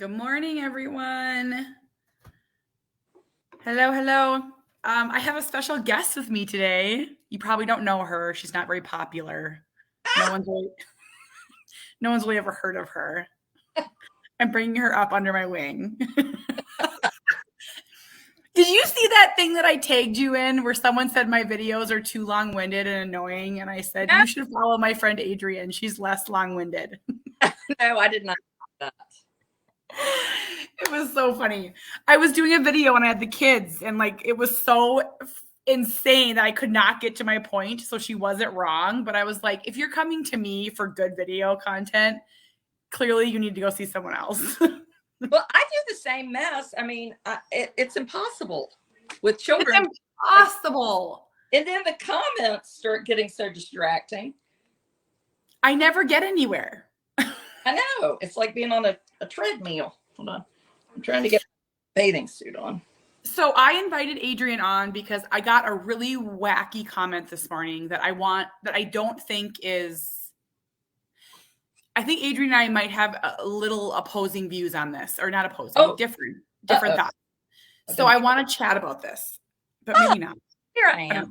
Good morning, everyone. Hello, hello. I have a special guest with me today. You probably don't know her. She's not very popular. No one's really ever heard of her. I'm bringing her up under my wing. Did you see that thing that I tagged you in where someone said my videos are too long-winded and annoying? And I said, you should follow my friend Adrian. She's less long-winded. No, I did not do that. It was so funny. I was doing a video and I had the kids, and it was so insane that I could not get to my point. So she wasn't wrong, but I was like, if you're coming to me for good video content, clearly you need to go see someone else. Well, I do the same mess. I mean, it's impossible with children. It's impossible. And then the comments start getting so distracting. I never get anywhere. I know. It's like being on a treadmill. Hold on. I'm trying to get a bathing suit on. So I invited Adrian on because I got a really wacky comment this morning that I don't think is. I think Adrian and I might have a little opposing views on this, or not opposing, different thoughts. So I want to chat about this, but maybe not. Here I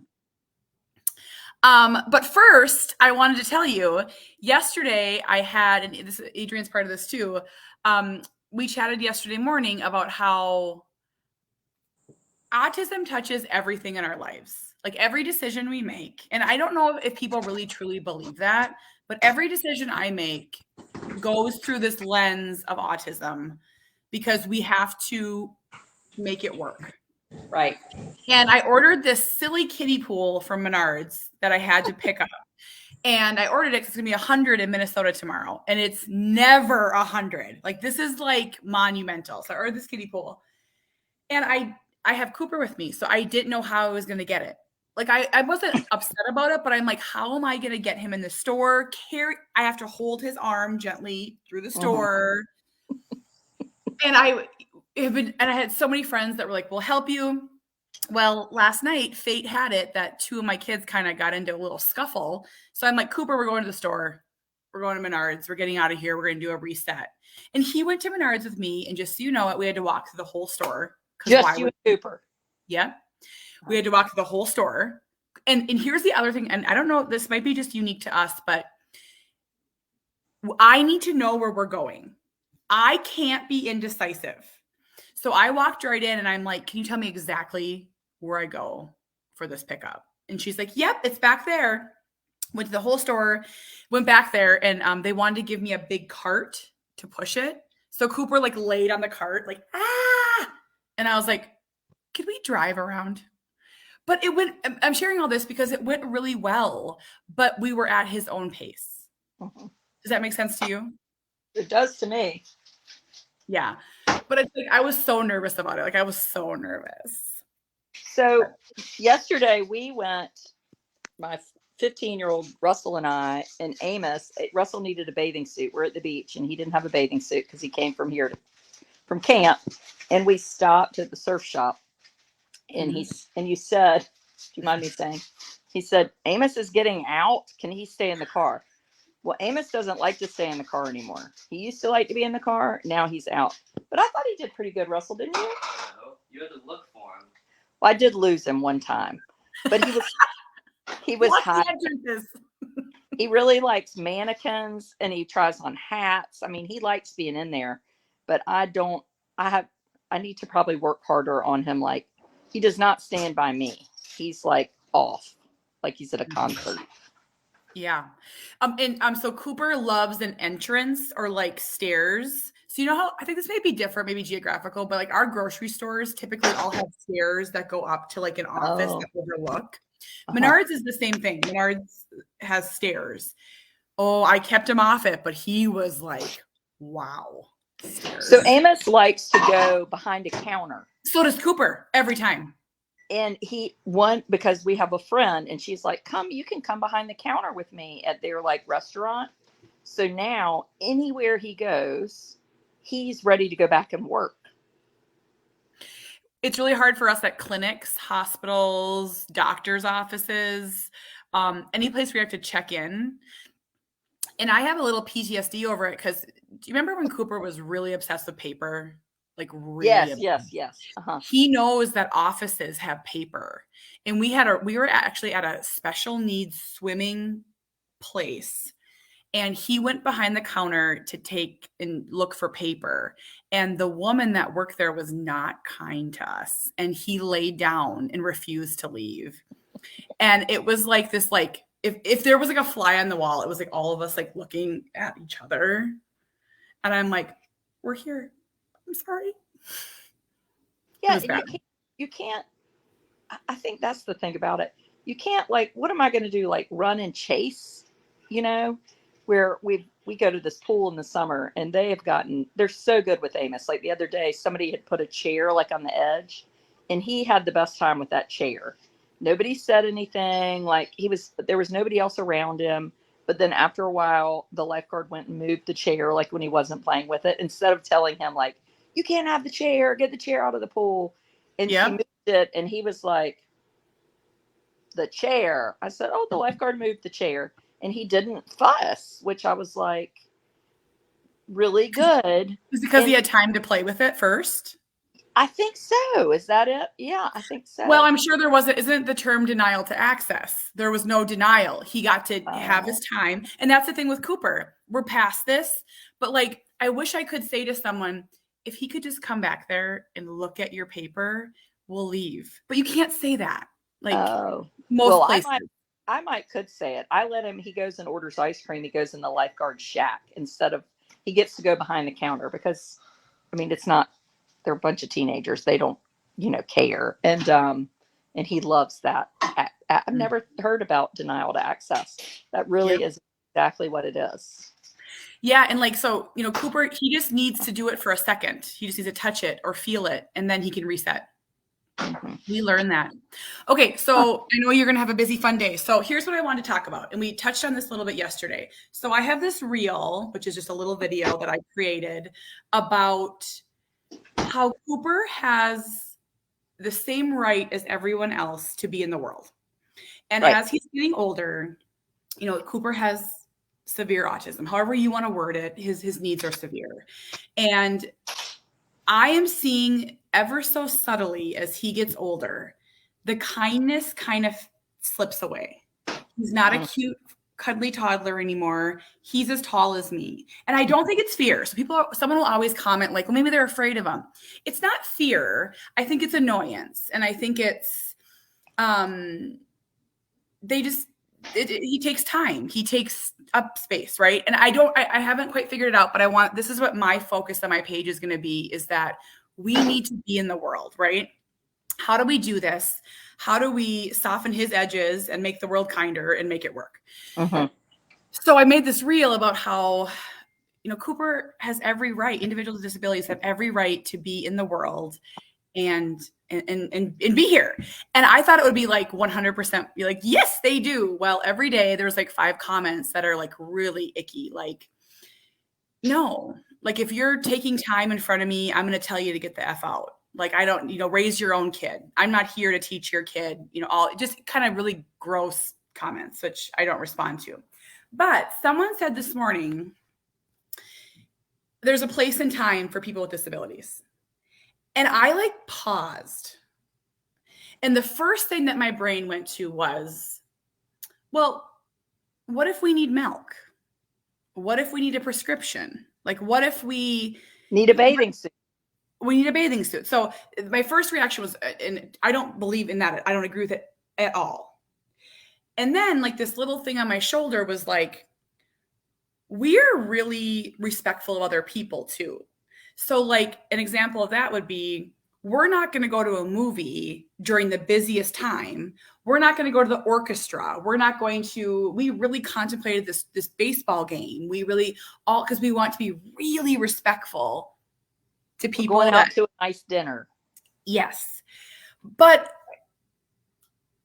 am. But first, I wanted to tell you, yesterday I had, and this Adrian's part of this too. We chatted yesterday morning about how autism touches everything in our lives, like every decision we make. And I don't know if people really truly believe that, but every decision I make goes through this lens of autism because we have to make it work. Right. And I ordered this silly kiddie pool from Menards that I had to pick up. And I ordered it because it's going to be 100 in Minnesota tomorrow. And it's never 100. This is monumental. So I ordered this kiddie pool. And I have Cooper with me. So I didn't know how I was going to get it. I wasn't upset about it, but I'm like, how am I going to get him in the store? I have to hold his arm gently through the store. And I had so many friends that were like, we'll help you. Well, last night, fate had it that two of my kids kind of got into a little scuffle. So I'm like, Cooper, we're going to the store. We're going to Menards. We're getting out of here. We're going to do a reset. And he went to Menards with me. And just so you know it, we had to walk through the whole store. Just you and Cooper. Yeah. We had to walk through the whole store. And here's the other thing. And I don't know, this might be just unique to us, but I need to know where we're going. I can't be indecisive. So I walked right in and I'm like, can you tell me exactly where I go for this pickup? And she's like, yep, it's back there. Went to the whole store, went back there, and they wanted to give me a big cart to push it. So Cooper laid on the cart, and I was like, could we drive around? But I'm sharing all this because it went really well, but we were at his own pace. Mm-hmm. Does that make sense to you? It does to me. Yeah. But it's I was so nervous about it. I was so nervous. So yesterday we went, my 15-year-old Russell and I, and Amos. Russell needed a bathing suit. We're at the beach and he didn't have a bathing suit because he came from camp. And we stopped at the surf shop. And you said, do you mind me saying? He said, Amos is getting out. Can he stay in the car? Well, Amos doesn't like to stay in the car anymore. He used to like to be in the car. Now he's out. But I thought he did pretty good, Russell, didn't you? No, you had to look for him. Well, I did lose him one time. But he was high. He really likes mannequins and he tries on hats. I mean, he likes being in there. But I need to probably work harder on him. He does not stand by me. He's off, like he's at a concert. Yeah. So Cooper loves an entrance or stairs. So you know how, I think this may be different, maybe geographical, but our grocery stores typically all have stairs that go up to an office that overlook. Menards is the same thing. Menards has stairs. Oh, I kept him off it, but he was wow. Stairs. So Amos likes to go behind a counter. So does Cooper every time. And because we have a friend and she's like, you can come behind the counter with me at their restaurant. So now anywhere he goes, he's ready to go back and work. It's really hard for us at clinics, hospitals, doctors' offices, any place where you have to check in. And I have a little PTSD over it because you remember when Cooper was really obsessed with paper? Like really Yes, obsessed. yes. Uh-huh. He knows that offices have paper. And we were actually at a special needs swimming place, and he went behind the counter to take and look for paper. And the woman that worked there was not kind to us. And he laid down and refused to leave. And it was like this, like, if there was like a fly on the wall, it was like all of us like looking at each other. And I'm like, we're here. I'm sorry. It Yeah, was and bad. you can't I think that's the thing about it. You can't, like, what am I going to do? Like run and chase, you know, where we go to this pool in the summer and they're so good with Amos. Like the other day, somebody had put a chair like on the edge and he had the best time with that chair. Nobody said anything. Like there was nobody else around him. But then after a while, the lifeguard went and moved the chair, like when he wasn't playing with it, instead of telling him like, you can't have the chair, get the chair out of the pool. And she Yep. moved it and he was like, the chair. I said, oh, the lifeguard moved the chair. And he didn't fuss, which I was like, really good. It's because he And had time to play with it first. I think so. Is that it? Yeah, I think Well, so. I'm sure isn't the term denial to access. There was no denial. He got to have his time. And that's the thing with Cooper. We're past this. But like, I wish I could say to someone, if he could just come back there and look at your paper, we'll leave. But you can't say that. Like Oh, most well, places. I might could say it. I let him, he goes and orders ice cream. He goes in the lifeguard shack instead of, he gets to go behind the counter because, I mean, it's not, they're a bunch of teenagers. They don't, care. And he loves that. I've never heard about denial to access. That really Yep. is exactly what it is. Yeah. And like, so, Cooper, he just needs to do it for a second. He just needs to touch it or feel it, and then he can reset. Mm-hmm. We learned that. Okay, so I know you're going to have a busy, fun day. So here's what I want to talk about. And we touched on this a little bit yesterday. So I have this reel, which is just a little video that I created about how Cooper has the same right as everyone else to be in the world. And Right. as he's getting older, Cooper has severe autism. However you want to word it, his needs are severe. And I am seeing ever so subtly as he gets older, the kindness kind of slips away. He's not a cute, cuddly toddler anymore. He's as tall as me. And I don't think it's fear. So someone will always comment like, well, maybe they're afraid of him. It's not fear. I think it's annoyance. And I think it's, he takes time. He takes up space, right? And I haven't quite figured it out, but this is what my focus on my page is going to be, is that we need to be in the world, right? How do we do this? How do we soften his edges and make the world kinder and make it work? Mm-hmm. So I made this reel about how, Cooper has every right. Individuals with disabilities have every right to be in the world and be here. And I thought it would be like 100% be like, yes, they do. Well, every day there's like 5 comments that are like really icky. Like, no, like if you're taking time in front of me, I'm going to tell you to get the F out. Like, I don't, raise your own kid. I'm not here to teach your kid, all just kind of really gross comments, which I don't respond to. But someone said this morning, there's a place and time for people with disabilities. And I like paused. And the first thing that my brain went to was, well, what if we need milk? What if we need a prescription? Like, what if we Need a bathing suit? We need a bathing suit. So my first reaction was, and I don't believe in that. I don't agree with it at all. And then like this little thing on my shoulder was like, we're really respectful of other people too. So like an example of that would be, we're not going to go to a movie during the busiest time. We're not going to go to the orchestra. We really contemplated this baseball game. Because we want to be really respectful to people. We're going out to a nice dinner. Yes. But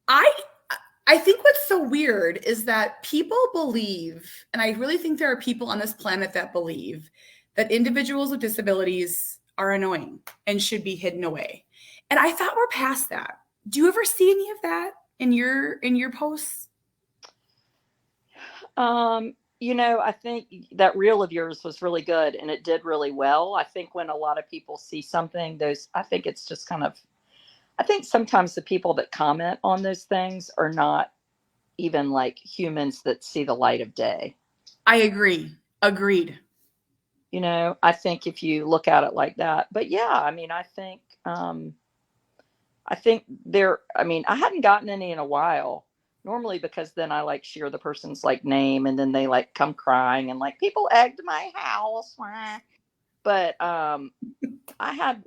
I think what's so weird is that people believe, and I really think there are people on this planet that believe that individuals with disabilities are annoying and should be hidden away. And I thought we're past that. Do you ever see any of that in your posts? I think that reel of yours was really good and it did really well. I think when a lot of people see something, I think it's just kind of, I think sometimes the people that comment on those things are not even like humans that see the light of day. I agree. Agreed. I think if you look at it like that, but yeah, I mean, I think I hadn't gotten any in a while, normally because then I like share the person's like name and then they like come crying and like people egged my house. But I had,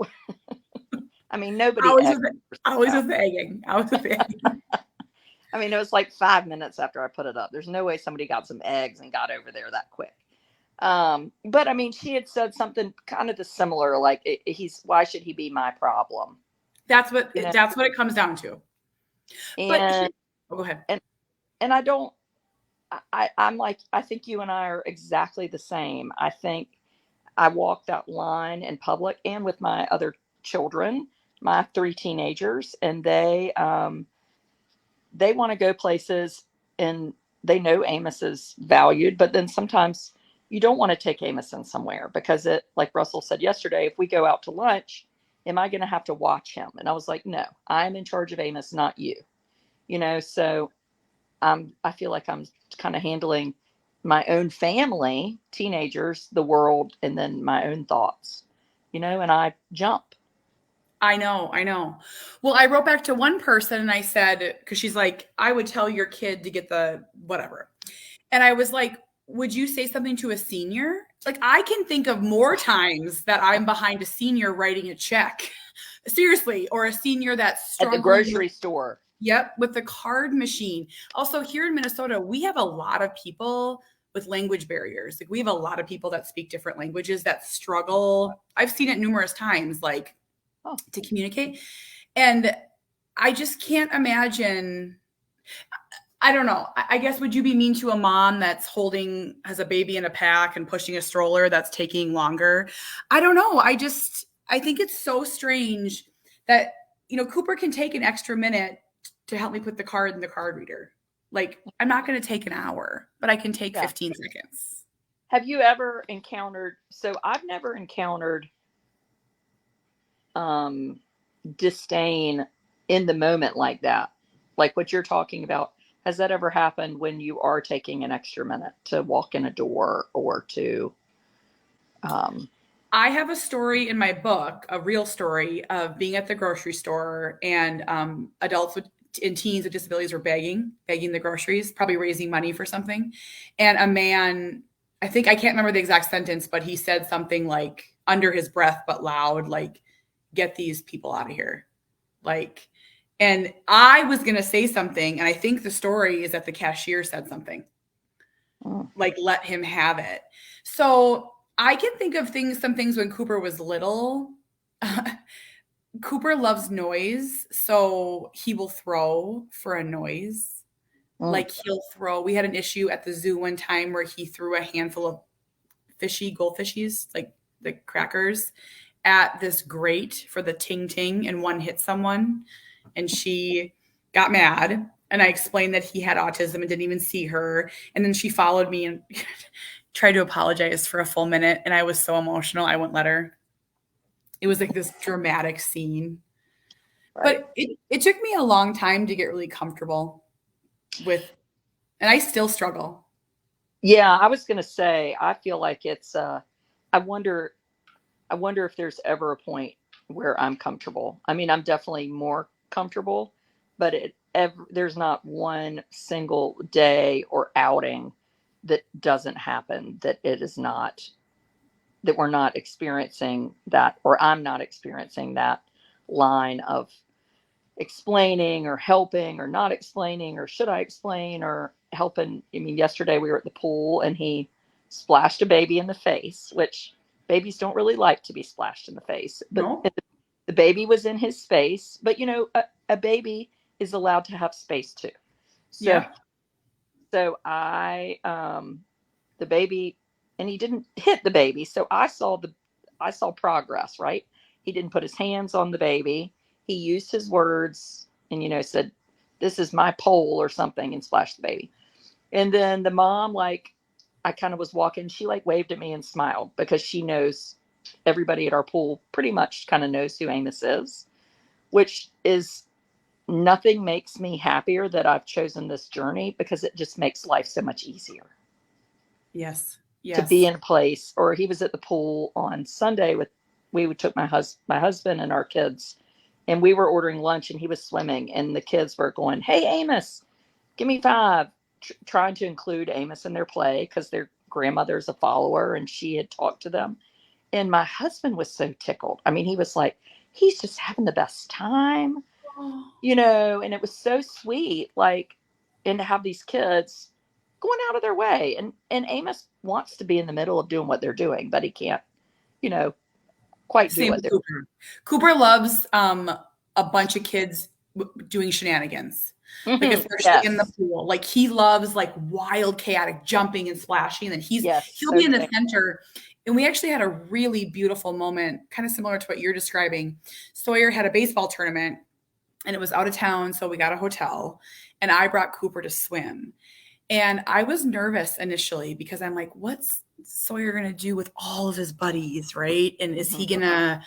I mean, nobody Always egged. with always with the egging. Always with the egging. I mean, it was like 5 minutes after I put it up. There's no way somebody got some eggs and got over there that quick. But I mean, she had said something kind of the similar, like why should he be my problem? That's what it comes down to. And go ahead. And I'm like, I think you and I are exactly the same. I think I walk that line in public and with my other children, my 3 teenagers, and they want to go places and they know Amos is valued, but then sometimes you don't want to take Amos in somewhere because like Russell said yesterday, if we go out to lunch, am I going to have to watch him? And I was like, no, I'm in charge of Amos, not you. So I feel like I'm kind of handling my own family, teenagers, the world, and then my own thoughts, and I jump. I know. Well, I wrote back to one person and I said, because she's like, I would tell your kid to get the whatever. And I was like, would you say something to a senior? Like, I can think of more times that I'm behind a senior writing a check. Seriously, or a senior that's at the grocery store. Yep, with the card machine. Also, here in Minnesota, we have a lot of people with language barriers. Like, we have a lot of people that speak different languages that struggle. I've seen it numerous times, like to communicate. And I just can't imagine. I don't know. I guess, would you be mean to a mom that's has a baby in a pack and pushing a stroller that's taking longer? I don't know. I think it's so strange that, Cooper can take an extra minute to help me put the card in the card reader. Like, I'm not going to take an hour, but I can take 15 seconds. Have you ever encountered, so I've never encountered disdain in the moment like that, like what you're talking about. Has that ever happened when you are taking an extra minute to walk in a door or to I have a story in my book, a real story of being at the grocery store and adults and teens with disabilities were begging the groceries, probably raising money for something. And a man, I can't remember the exact sentence, but he said something like under his breath, but loud, like, get these people out of here. Like, and I was going to say something. And I think the story is that the cashier said something like, let him have it. So I can think of some things when Cooper was little. Cooper loves noise, so he will throw for a noise. Like, we had an issue at the zoo one time where he threw a handful of goldfishies, like the crackers, at this grate for the ting ting, and one hit someone and she got mad. And I explained that he had autism and didn't even see her. And then she followed me and tried to apologize for a full minute. And I was so emotional, I wouldn't let her. It was like this dramatic scene. Right. But it took me a long time to get really comfortable with, and I still struggle. Yeah, I was going to say, I feel like it's, I wonder if there's ever a point where I'm comfortable. I mean, I'm definitely more comfortable, but there's not one single day or outing that doesn't happen, that we're not experiencing that, or I'm not experiencing that line of explaining or helping or not explaining, or should I explain or helping. I mean, yesterday we were at the pool and he splashed a baby in the face, which babies don't really like to be splashed in the face, but no. The baby was in his space, but a baby is allowed to have space too. So the baby, and he didn't hit the baby. So I saw progress, right? He didn't put his hands on the baby. He used his words and, said, this is my pole or something, and splashed the baby. And then the mom, like, I kind of was walking. She like waved at me and smiled because she knows everybody at our pool pretty much kind of knows who Amos is, which is nothing makes me happier that I've chosen this journey because it just makes life so much easier. Yes. To be Yes. in a place. Or he was at the pool on Sunday we took my husband and our kids, and we were ordering lunch, and he was swimming, and the kids were going, "Hey, Amos, give me 5," trying to include Amos in their play because their grandmother's a follower and she had talked to them. And my husband was so tickled. I mean, he was like, he's just having the best time, Oh, and it was so sweet, like, and to have these kids going out of their way. And Amos wants to be in the middle of doing what they're doing, but he can't, you know, quite do same what with they're Cooper. Cooper loves a bunch of kids doing shenanigans. Like doing. especially in the Yes. pool. Like he loves like wild, chaotic jumping and splashing. And Yes. he'll be So in the same. center. And we actually had a really beautiful moment, kind of similar to what you're describing. Sawyer had a baseball tournament and it was out of town, so we got a hotel. And I brought Cooper to swim. And I was nervous initially because I'm like, what's Sawyer going to do with all of his buddies, right? And is he going to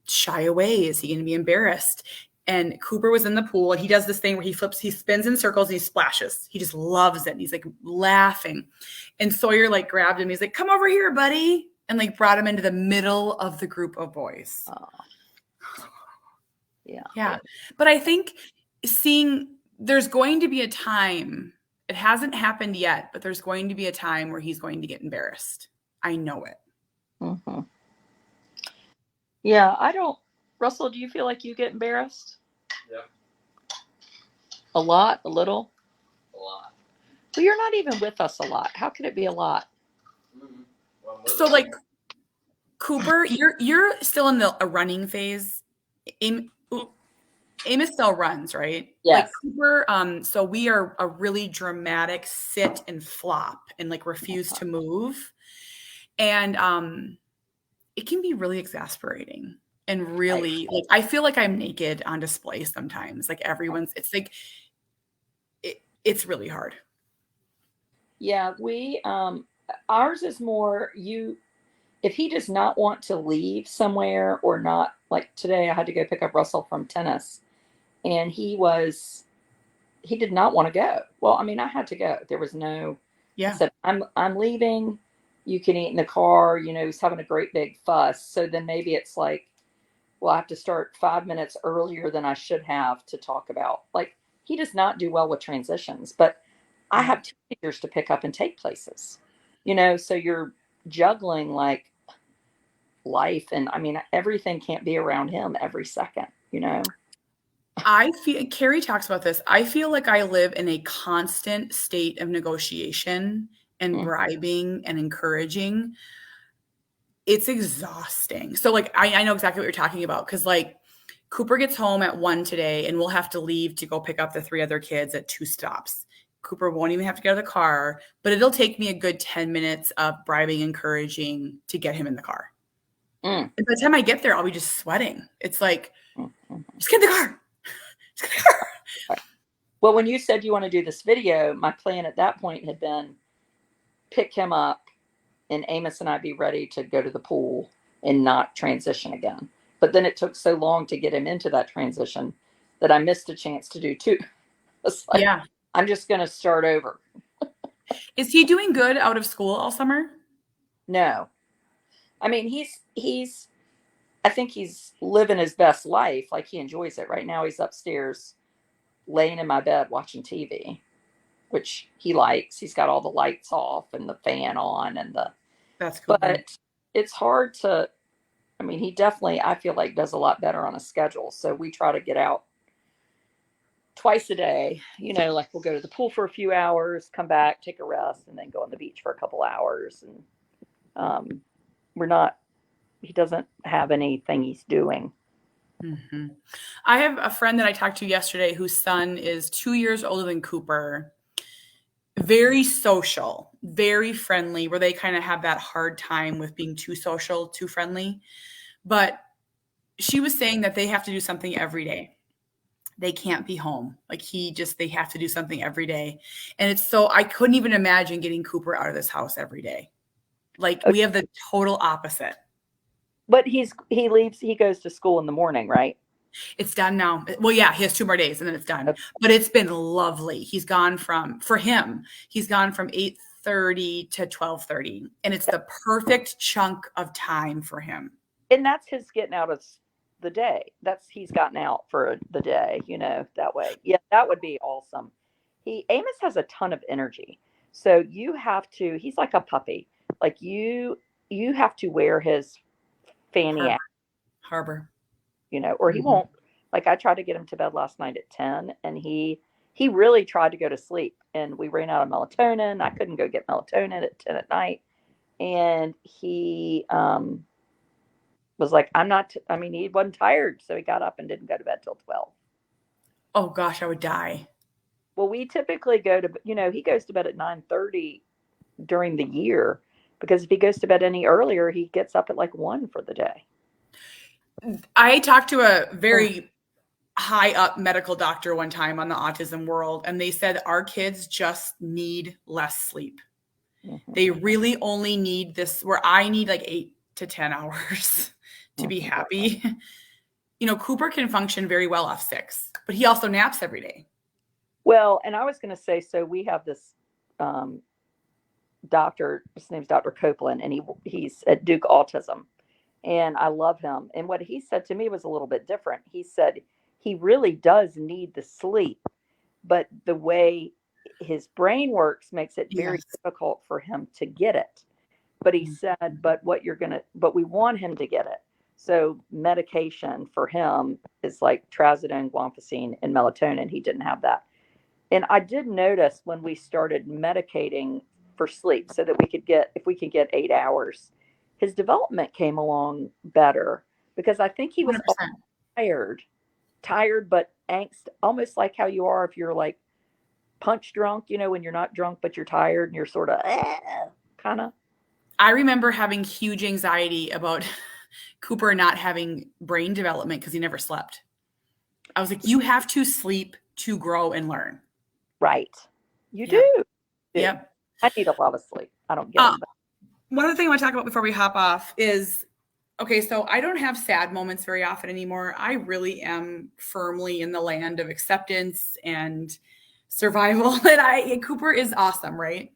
shy away? Is he going to be embarrassed? And Cooper was in the pool and he does this thing where he spins in circles and he splashes. He just loves it. And he's like laughing. And Sawyer like grabbed him. He's like, come over here, buddy. And like brought him into the middle of the group of boys. Oh, yeah. Yeah. But I think there's going to be a time, it hasn't happened yet, but there's going to be a time where he's going to get embarrassed. I know it. Mm-hmm. Yeah. Russell, do you feel like you get embarrassed? Yeah. A lot? A little? A lot. Well, you're not even with us a lot. How could it be a lot? Mm-hmm. Well, So like Cooper, you're still in a running phase. Amos still runs, right? Yes. Like Cooper, so we are a really dramatic sit and flop and like refuse to move. And it can be really exasperating and really like I feel like I'm naked on display sometimes. Like it's like it's really hard. Yeah, ours is more if he does not want to leave somewhere or not, like today I had to go pick up Russell from tennis and he did not want to go. Well, I mean, I had to go. There was no, Yeah. I said, I'm leaving. You can eat in the car. He's having a great big fuss. So then maybe it's like, well, I have to start 5 minutes earlier than I should have to talk about. Like, he does not do well with transitions, but I have teenagers to pick up and take places, so you're juggling like life. And I mean, everything can't be around him every second, I feel Carrie talks about this. I feel like I live in a constant state of negotiation and bribing and encouraging. It's exhausting. So like I know exactly what you're talking about because like Cooper gets home at 1 today and we'll have to leave to go pick up the 3 other kids at 2 stops. Cooper won't even have to get out of the car, but it'll take me a good 10 minutes of bribing, encouraging to get him in the car. And by the time I get there, I'll be just sweating. It's like, just get in the car. Just get in the car. Well, when you said you want to do this video, my plan at that point had been pick him up and Amos and I be ready to go to the pool and not transition again. But then it took so long to get him into that transition that I missed a chance to do 2. It's like, Yeah. I'm just going to start over. Is he doing good out of school all summer? No. I mean, I think he's living his best life. Like he enjoys it. Right now he's upstairs laying in my bed watching TV, which he likes. He's got all the lights off and the fan on That's cool. But it's hard he definitely, I feel like, does a lot better on a schedule. So we try to get out twice a day, like we'll go to the pool for a few hours, come back, take a rest, and then go on the beach for a couple hours. And he doesn't have anything he's doing. Mm-hmm. I have a friend that I talked to yesterday whose son is 2 years older than Cooper. Very social, very friendly, where they kind of have that hard time with being too social, too friendly. But she was saying that they have to do something every day. they can't be home. Like they have to do something every day. And it's so, I couldn't even imagine getting Cooper out of this house every day. Like we have the total opposite. But he goes to school in the morning, right? It's done now. Well, yeah, he has 2 more days and then it's done. Okay. But it's been lovely. He's gone from 8:30 to 12:30. And it's the perfect chunk of time for him. And that's his getting out of the day. He's gotten out for the day, that way. Yeah, that would be awesome. Amos has a ton of energy. So he's like a puppy. Like you have to wear his fanny out, Harbor. or he won't. Like I tried to get him to bed last night at 10 and he really tried to go to sleep and we ran out of melatonin. I couldn't go get melatonin at 10 at night. And he was like, he wasn't tired. So he got up and didn't go to bed till 12. Oh gosh, I would die. Well, we typically go to, he goes to bed at 9:30 during the year because if he goes to bed any earlier, he gets up at like 1 for the day. I talked to a very high up medical doctor one time on the autism world, and they said our kids just need less sleep. Mm-hmm. They really only need this, where I need like 8 to 10 hours to be happy. Cooper can function very well off 6, but he also naps every day. Well, and I was going to say, so we have this doctor, his name's Dr. Copeland, and he's at Duke Autism, and I love him. And what he said to me was a little bit different. He said he really does need the sleep, but the way his brain works makes it very difficult for him to get it. But he said, but we want him to get it. So medication for him is like trazodone, guanfacine, and melatonin. He didn't have that. And I did notice when we started medicating for sleep so that if we could get 8 hours, his development came along better because I think he was tired, but angst, almost like how you are if you're like punch drunk, when you're not drunk, but you're tired and you're sort of kind of. I remember having huge anxiety about Cooper not having brain development because he never slept. I was like, you have to sleep to grow and learn. Right. You do. Yep. I need a lot of sleep. I don't get it. One other thing I want to talk about before we hop off is, okay, so I don't have sad moments very often anymore. I really am firmly in the land of acceptance and survival. And Cooper is awesome, right?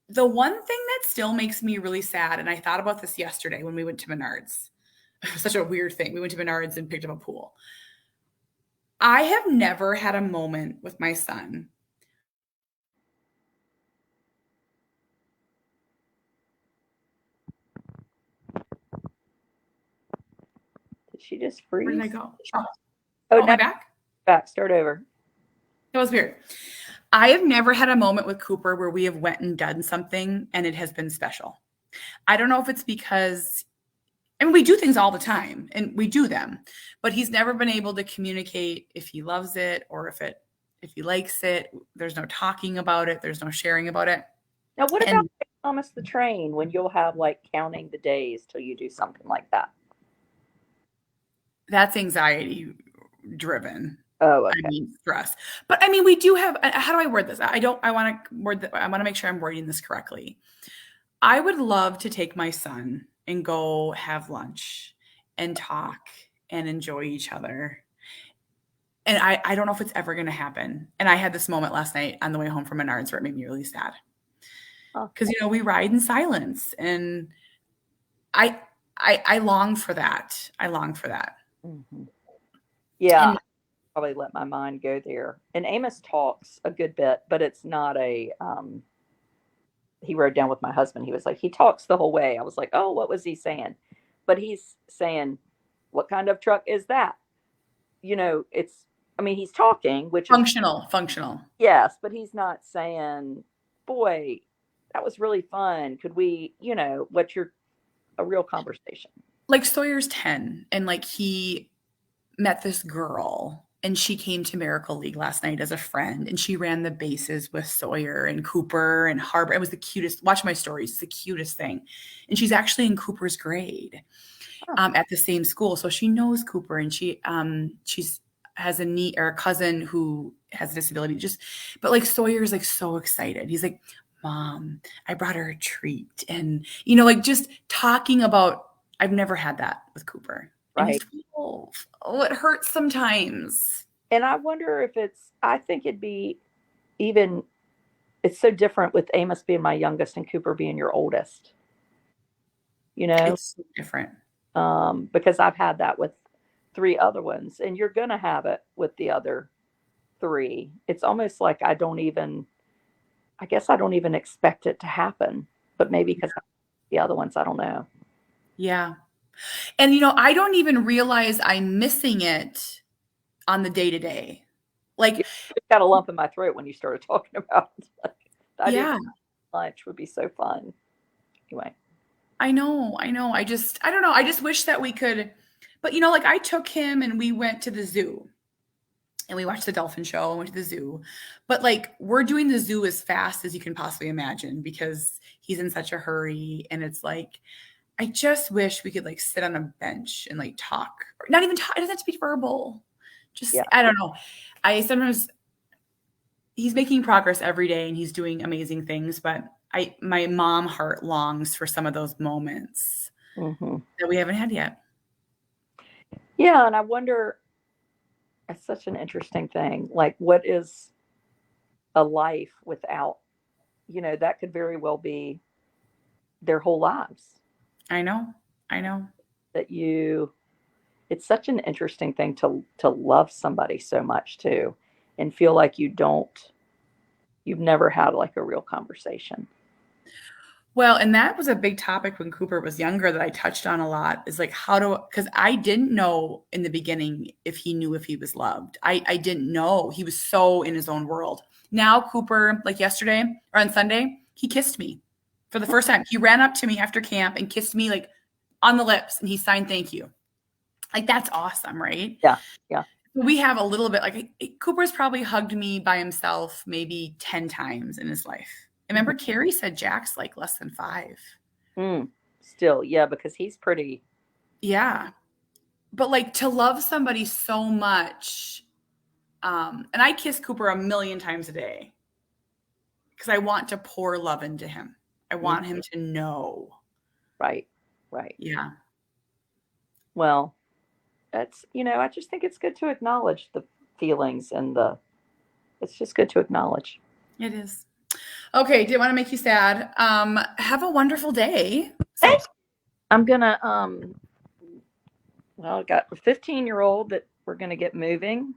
The one thing that still makes me really sad, and I thought about this yesterday when we went to Menards. It was such a weird thing. We went to Menards and picked up a pool. I have never had a moment with my son Did she just freeze? Where did I go? Oh, my back? Back. Start over. That was weird. I have never had a moment with Cooper where we have went and done something and it has been special. I don't know if it's because, we do things all the time and we do them, but he's never been able to communicate if he loves it or if he likes it. There's no talking about it. There's no sharing about it. Now, what about Thomas the Train when you'll have like counting the days till you do something like that? That's anxiety driven. Oh, okay. Stress. But we do have, how do I word this? I want to make sure I'm wording this correctly. I would love to take my son and go have lunch and talk and enjoy each other. And I don't know if it's ever going to happen. And I had this moment last night on the way home from Menards where it made me really sad. Because, we ride in silence and I long for that. I long for that. Mm-hmm. Yeah. And probably let my mind go there. And Amos talks a good bit, but it's not he rode down with my husband. He was like, he talks the whole way. I was like, oh, what was he saying? But he's saying, what kind of truck is that? He's talking, which functional. Yes. But he's not saying, boy, that was really fun. Could we, a real conversation. Like Sawyer's 10 and like he met this girl and she came to Miracle League last night as a friend and she ran the bases with Sawyer and Cooper and Harbor. It was the cutest. Watch my stories. It's the cutest thing. And she's actually in Cooper's grade. at the same school. So she knows Cooper, and she's has a niece or a cousin who has a disability. But like Sawyer's like so excited. He's like, Mom, I brought her a treat. And, like just talking about, I've never had that with Cooper. And he's Right. 12. Oh, it hurts sometimes. And I wonder if I think it'd be even, it's so different with Amos being my youngest and Cooper being your oldest, It's so different. because I've had that with 3 other ones, and you're going to have it with the other 3. It's almost like I guess I don't even expect it to happen, but maybe because the other ones, I don't know. Yeah. And, I don't even realize I'm missing it on the day-to-day. Like, You got a lump in my throat when you started talking about it. I yeah, didn't lunch would be so fun. Anyway. I know. I don't know. I just wish that we could, but like I took him and we went to the zoo and we watched the dolphin show and went to the zoo. But like we're doing the zoo as fast as you can possibly imagine because he's in such a hurry. And it's like, I just wish we could like sit on a bench and like talk, or not even talk. It doesn't have to be verbal. Just, Yeah. I don't know. He's making progress every day and he's doing amazing things, but my mom heart longs for some of those moments Mm-hmm. that we haven't had yet. Yeah, and I wonder, it's such an interesting thing. Like, what is a life without, that could very well be their whole lives. I know. It's such an interesting thing to love somebody so much too, and feel like you've never had like a real conversation. Well, and that was a big topic when Cooper was younger that I touched on a lot is like because I didn't know in the beginning if he knew if he was loved. I didn't know. He was so in his own world. Now Cooper, like yesterday or on Sunday, he kissed me for the first time. He ran up to me after camp and kissed me like on the lips and he signed thank you. Like that's awesome, right? Yeah. Yeah. We have a little bit like Cooper's probably hugged me by himself maybe 10 times in his life. I remember Carrie said Jack's like less than 5. Still, yeah, because he's pretty. Yeah. But like to love somebody so much, and I kiss Cooper a million times a day because I want to pour love into him. I want him to know. Right. Yeah. Well, that's, I just think it's good to acknowledge the feelings it's just good to acknowledge. It is. Okay, didn't want to make you sad. Have a wonderful day. Thanks. I'm gonna I got a 15-year-old that we're gonna get moving.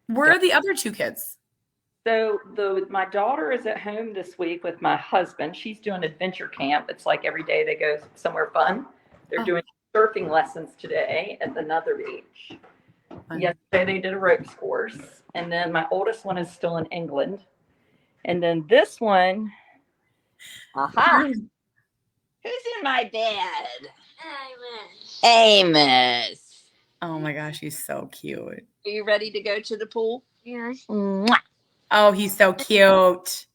Where are the other 2 kids? So my daughter is at home this week with my husband. She's doing adventure camp. It's like every day they go somewhere fun. They're doing surfing lessons today at another beach. Yesterday they did a ropes course. And then my oldest one is still in England. And then this one, who's in my bed? Amos. Oh my gosh, he's so cute. Are you ready to go to the pool? Yes. Oh, he's so cute.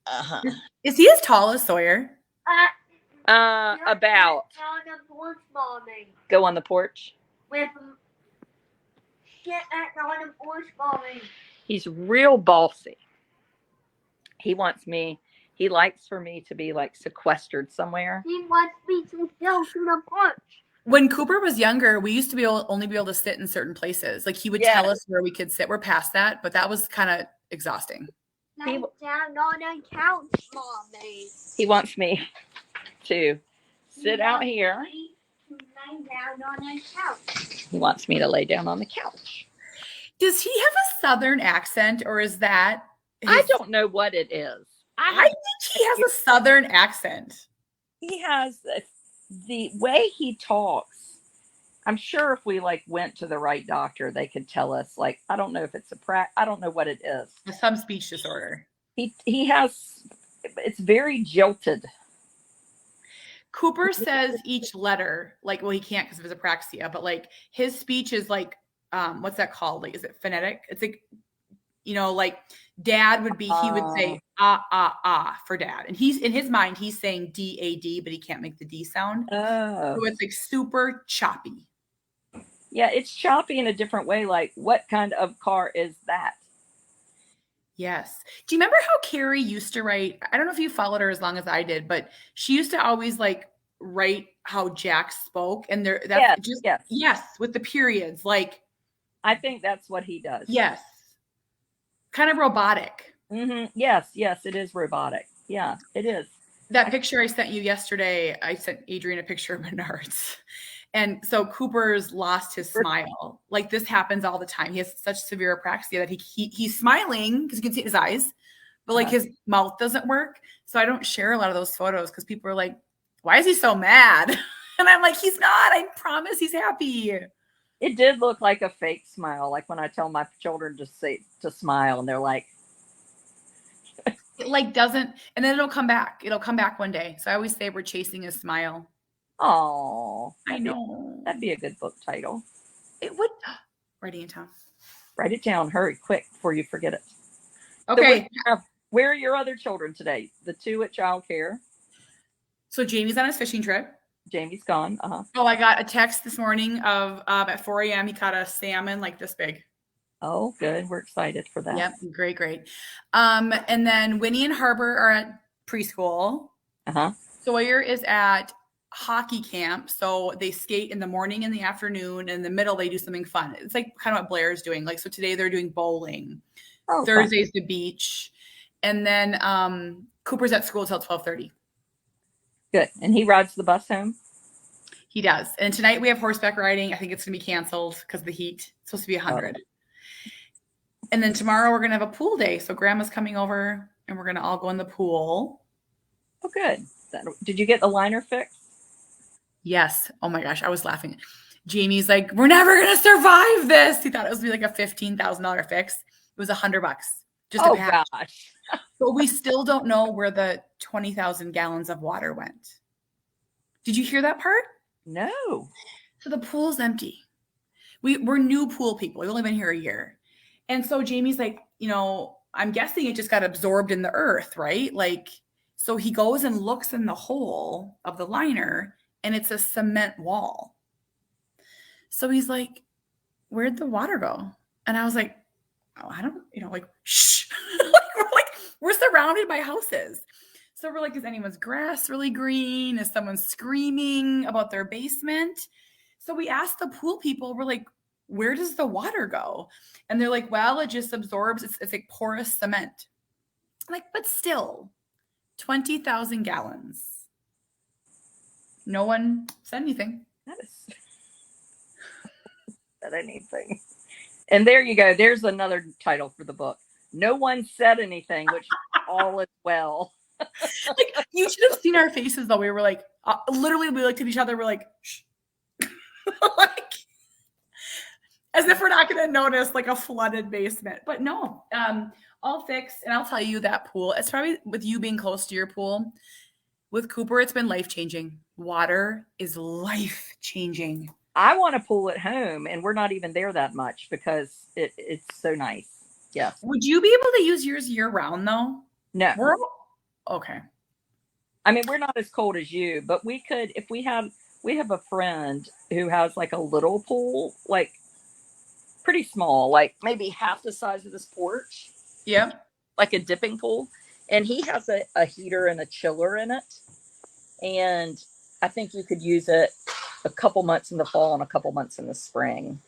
Uh-huh. Is he as tall as Sawyer? About. On the porch, Mommy. Go on the porch. With get that on the porch, Mommy. He's real bossy. He likes for me to be like sequestered somewhere. He wants me to go to the porch. When Cooper was younger, we used to only be able to sit in certain places. Like he would tell us where we could sit. We're past that, but that was kind of exhausting. Lay down on the couch, Mommy. He wants me to sit out here. Lay down on the couch. He wants me to lay down on the couch. Does he have a Southern accent, or is that? I don't know what it is. I think he has a Southern accent. He has the way he talks. I'm sure if we like went to the right doctor, they could tell us. Like, I don't know if it's I don't know what it is. Some speech disorder. He has. It's very jilted. Cooper says each letter, like, well, he can't because of his apraxia, but like his speech is like, what's that called? Like, is it phonetic? It's like, like dad would be, he would say for dad. And he's in his mind, he's saying DAD, but he can't make the D sound. Oh. So it's like super choppy. Yeah, it's choppy in a different way. Like, what kind of car is that? Yes. Do you remember how Carrie used to write? I don't know if you followed her as long as I did, but she used to always like write how Jack spoke, and yes, with the periods, like I think that's what he does. yes, kind of robotic. Yes, it is robotic. Yeah, it is. That picture I sent you yesterday, I sent Adrian a picture of Menards. And so Cooper's lost his smile. Like this happens all the time. He has such severe apraxia that he's smiling because you can see his eyes, but like his mouth doesn't work. So I don't share a lot of those photos because people are like, why is he so mad? And I'm like, he's not. I promise he's happy. It did look like a fake smile. Like when I tell my children to smile and they're like, it like doesn't, and then it'll come back. It'll come back one day. So I always say we're chasing his smile. oh, I know. That'd be a good book title. It would. Writing it down. Write it down. Hurry, quick, before you forget it. Okay. So where are your other children today? The two at childcare. So Jamie's on his fishing trip. Jamie's gone. Oh, I got a text this morning of at 4 a.m. He caught a salmon like this big. Oh, good. We're excited for that. Yep, great. And then Winnie and Harbor are at preschool. Sawyer is at hockey camp. So they skate in the morning and the afternoon. And in the middle, they do something fun. It's like kind of what Blair's doing. Like, so today they're doing bowling. Thursday's the beach. And then Cooper's at school till 12:30. Good. And he rides the bus home? He does. And tonight we have horseback riding. I think it's going to be canceled because of the heat. It's supposed to be 100. Oh. And then tomorrow we're going to have a pool day. So grandma's coming over and we're going to all go in the pool. Oh, good. Did you get the liner fixed? Yes. Oh my gosh. I was laughing. Jamie's like, we're never going to survive this. He thought it was going to be like a $15,000 fix. It was $100. Just a patch. Gosh. But we still don't know where the 20,000 gallons of water went. Did you hear that part? No. So the pool's empty. We're new pool people. We've only been here a year. And so Jamie's like, I'm guessing it just got absorbed in the earth, right? Like, so he goes and looks in the hole of the liner and it's a cement wall. So he's like, where'd the water go? And I was like, oh, I don't, shh. We're surrounded by houses. So we're like, is anyone's grass really green? Is someone screaming about their basement? So we asked the pool people, we're like, where does the water go? And they're like, well, it just absorbs. It's like porous cement. I'm like, but still, 20,000 gallons. No one said anything. That is said anything. And there you go. There's another title for the book. No one said anything, which all is well. Like, you should have seen our faces though. We were like, literally, we looked at each other. We're like, shh. Like, as if we're not going to notice like a flooded basement. But no, all fixed. And I'll tell you that pool, it's probably with you being close to your pool. With Cooper, it's been life-changing. Water is life-changing. I want a pool at home, and we're not even there that much because it's so nice. Yeah. Would you be able to use yours year-round though? No. Okay. I mean, we're not as cold as you, but we could, if we have a friend who has like a little pool, like pretty small, like maybe half the size of this porch. Yeah. Like a dipping pool. And he has a heater and a chiller in it. And I think you could use it a couple months in the fall and a couple months in the spring,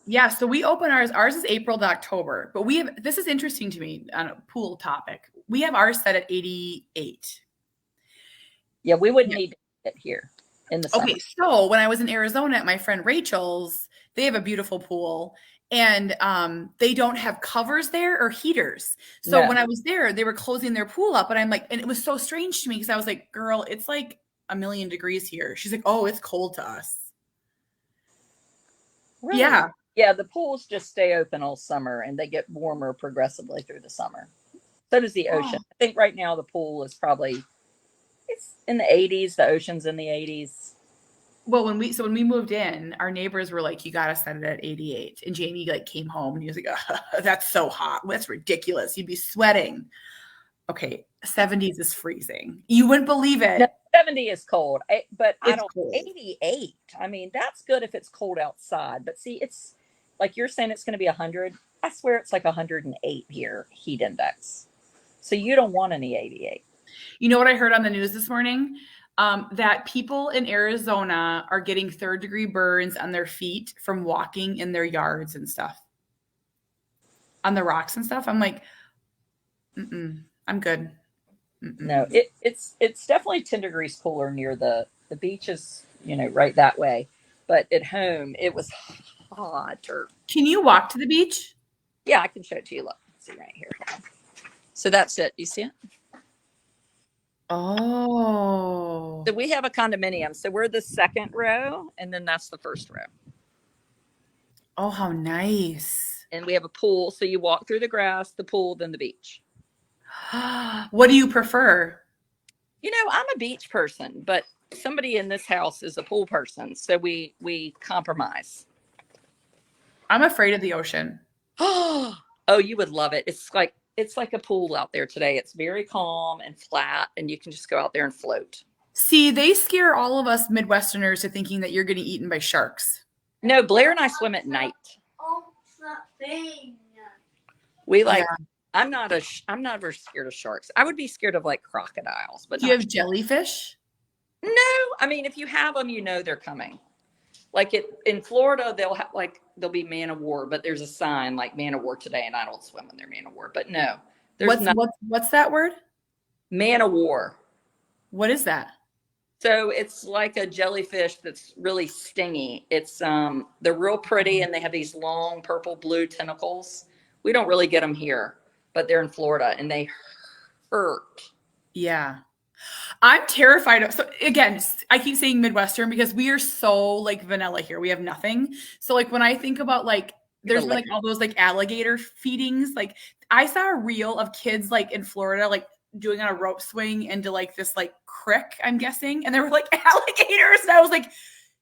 Yeah, so we open ours. Ours is April to October, but this is interesting to me on a pool topic. We have ours set at 88. Yeah, we wouldn't need it here in the summer. Okay, so when I was in Arizona at my friend Rachel's, they have a beautiful pool and they don't have covers there or heaters. So when I was there, they were closing their pool up and I'm like, and it was so strange to me because I was like, girl, it's like 1,000,000 degrees here. She's like, oh, it's cold to us. Really? Yeah. Yeah, the pools just stay open all summer and they get warmer progressively through the summer. So does the ocean. I think right now the pool is it's in the 80s. The ocean's in the 80s. Well, when we moved in, our neighbors were like, "You gotta set it at 88." And Jamie like came home and he was like, "That's so hot. That's ridiculous. You'd be sweating." Okay, 70s is freezing. You wouldn't believe No, it. 70 is cold, but I It's don't. cold. 88. I mean, that's good if it's cold outside. But see, it's like you're saying it's going to be 100. I swear it's like 108 here, heat index. So you don't want any 88. You know what I heard on the news this morning? That people in Arizona are getting third-degree burns on their feet from walking in their yards and stuff, on the rocks and stuff. I'm like, I'm good. No, it's definitely 10 degrees cooler near the beach is, right that way. But at home, it was hotter. Can you walk to the beach? Yeah, I can show it to you. Look, let's see right here. So that's it. You see it? Oh. So we have a condominium. So we're the second row, and then that's the first row. Oh, how nice. And we have a pool. So you walk through the grass, the pool, then the beach. What do you prefer? I'm a beach person, but somebody in this house is a pool person. So we compromise. I'm afraid of the ocean. Oh, you would love it. It's like a pool out there today. It's very calm and flat, and you can just go out there and float. See, they scare all of us Midwesterners to thinking that you're getting eaten by sharks. No, Blair and I swim at night. Oh, that thing. We Yeah. I'm not very scared of sharks. I would be scared of like crocodiles, but Do you have jellyfish? no. I mean, if you have them, they're coming. Like in Florida, there'll be man of war, but there's a sign like man of war today, and I don't swim in their man of war. But no, there's What's that word? Man of war. What is that? So it's like a jellyfish that's really stingy. It's they're real pretty, and they have these long purple blue tentacles. We don't really get them here, but they're in Florida, and they hurt. Yeah. I'm terrified of, so again, I keep saying Midwestern because we are so like vanilla here. We have nothing. So like when I think about like, there's been like all those like alligator feedings. Like I saw a reel of kids like in Florida, like doing on a rope swing into like this like creek, I'm guessing. And there were like alligators. And I was like,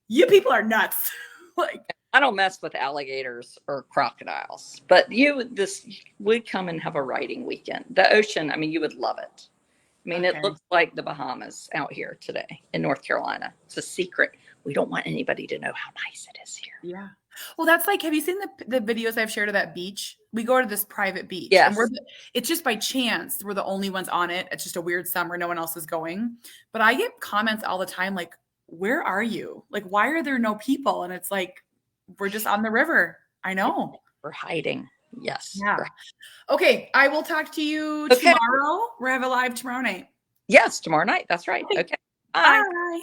you people are nuts. Like, I don't mess with alligators or crocodiles, but we'd come and have a riding weekend. The ocean, I mean, you would love it. I mean, Okay. It looks like the Bahamas out here today in North Carolina. It's a secret. We don't want anybody to know how nice it is here. Yeah. Well, that's like, have you seen the videos I've shared of that beach? We go to this private beach. Yes. And it's just by chance. We're the only ones on it. It's just a weird summer. No one else is going. But I get comments all the time like, where are you? Like, why are there no people? And it's like, we're just on the river. I know. We're hiding. Yes. Yeah. Okay. I will talk to you tomorrow. We're have a live tomorrow night. Yes, tomorrow night. That's right. Okay. Bye. Bye.